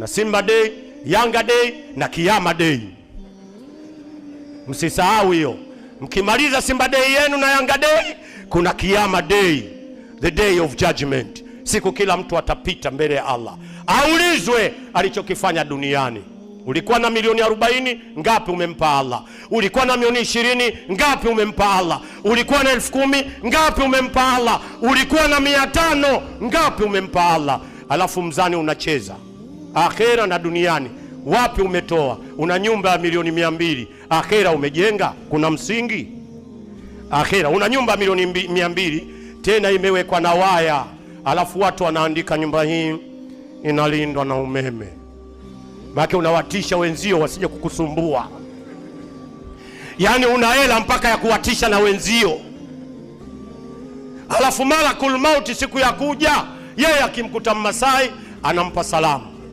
Kuna Simba Day, Yanga Day na Kiyama Day. Msisahau hiyo. Mkimaliza Simba Day yenu na Yanga Day, kuna Kiyama Day, the day of judgment. Siku kila mtu atapita mbele ya Allah, aulizwe alichokifanya duniani. Ulikuwa na milioni 40, ngapi umempa Allah? Ulikuwa na milioni 20, ngapi umempa Allah? Ulikuwa na 10,000, ngapi umempa Allah? Ulikuwa na 500, ngapi umempa Allah? Alafu mzani unacheza. Akhera na duniani, wapi umetoa? Una nyumba ya milioni 200, akhera umejenga? Kuna msingi? Akhera una nyumba milioni 200, tena imewekwa na waya, alafu watu wanaandika nyumba hii inalindwa na umeme. Maana unawatisha wenzio wasije kukusumbua. Yani una hela mpaka ya kuwatisha na wenzio. Alafu malakul mauti siku ya kuja, yeye akimkuta Mmasai anampa salamu.